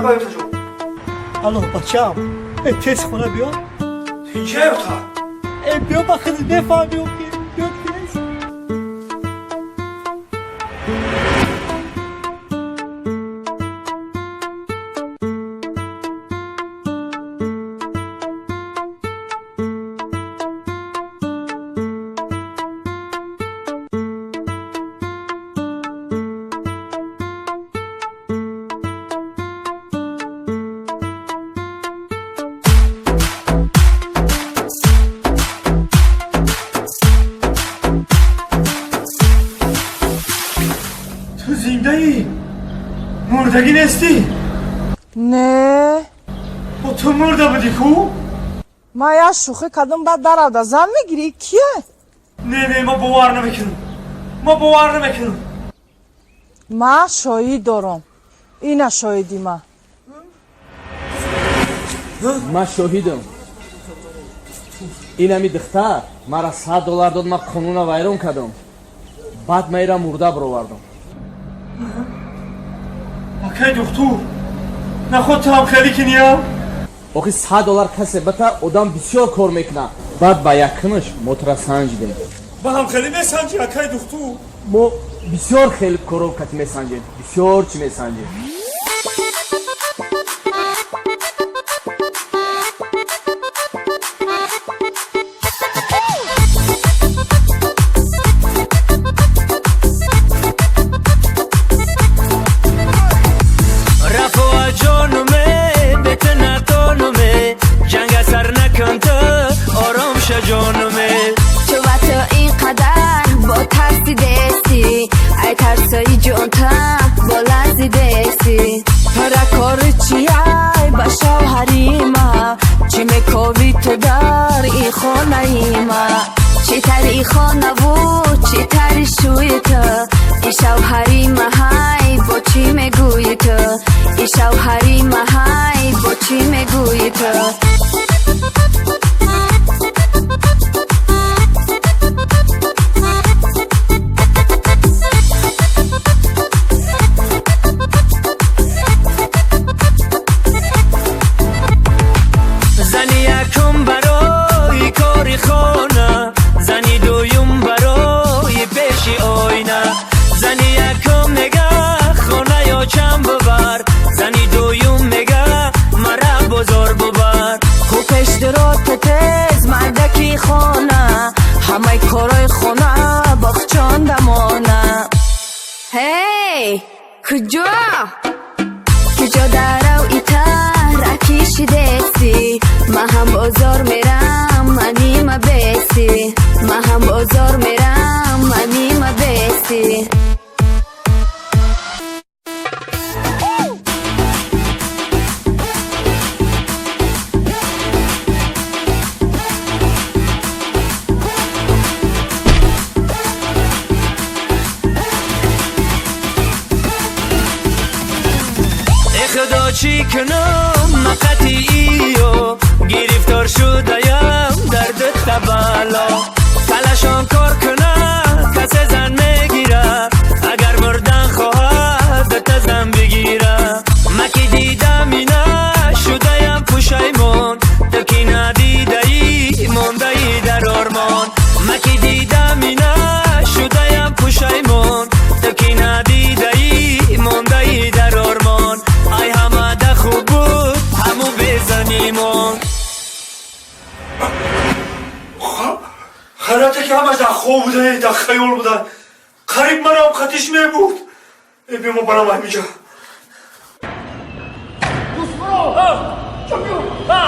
خبر تجو الو بچه‌ام تست خونه بیا اینجا اتاق بیا بخیر بفهمیم که بیا تست مردگی نیستی؟ نه با تو مرده بودی کو؟ ما یا شوخی کدوم بعد در زن میگیری کیه؟ نه ما باور نمیکنم ما باور نمیکنم ما شاهد دارم اینا شاهدی ما شاهدم این همی دختر مرا $100 داد ما قانون ویرون کردم بعد میرا مرده برآوردم اکی دختور نخود تو هم خیلی کنیا؟ آخی $100 کسی بتا آدم بسیار کار میکنه بعد با یکنش موتر سنجیدیم با هم خیلی میسنجی اکی دختور ما بسیار خیلی کارو کتی میسنجیم بسیار چی میسنجیم کجا درو ایتا رکیشی دستی ما هم بازار میرم منی ما بستی ما هم بازار میرم منی ما بستی چی کنم مقطعیو گرفتار شده‌ام درد تبالا تلاشان کار کنه کس زن میگیره اگر مردن خواهد تزن بگیره مکی دیدم اینا شده‌ام پشیمون تو کی ندیده‌ای مونده‌ای در آرمان مکی دیدم اینا شده‌ام پشیمون تو کی ندیده‌ای مونده‌ای در آرمان ای همه ده خوب بود همو بزنیمون خیلاته که همه ده خوب بوده ده خیال بوده قریب من هم خطیش می بود ای بی ما برام های میجا Dustmurod! Çöküyor! Ha!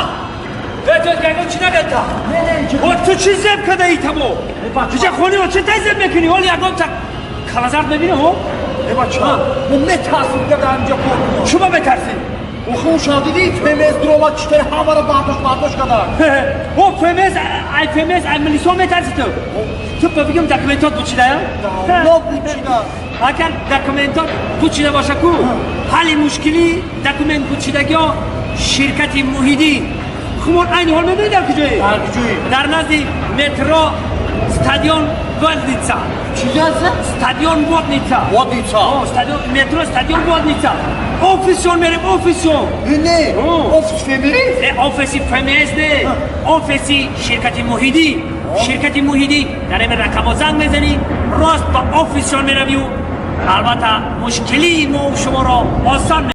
Evet, چی نگه و تو چی زب کده ای تمو؟ چه خونی و چه تزب میکنی؟ ولی اگم تا کلازرد ببینه هم؟ ای بچه ها من میترسیم که اینجا کنم چوبا میترسیم؟ و خون شادیدی فیمیز درومات چطور همه رو برداشت کده او فیمیز ملیسا میترسی تو بگم دکومنتات بچیده یا؟ نه بچیده اگر دکومنتات بچیده باشه کو حل مشکلی دکومنت بچیدگی ها شرکت محیدی خمون این حال میدونی در کجایی؟ در نزدی مترو استادیون Водница. چیزی هست؟ استادیون водница. وادیچا استادیون مترو استادیون водница. Офисион мерем офисион. نه افس فیمیلیست офиси фмс не. офиси ширкати муҳидӣ. ширкати муҳидӣ дар ин рақамо занг мезанӣ. рост ба офисион меравӣ. албатта мушкилии мо шуморо осон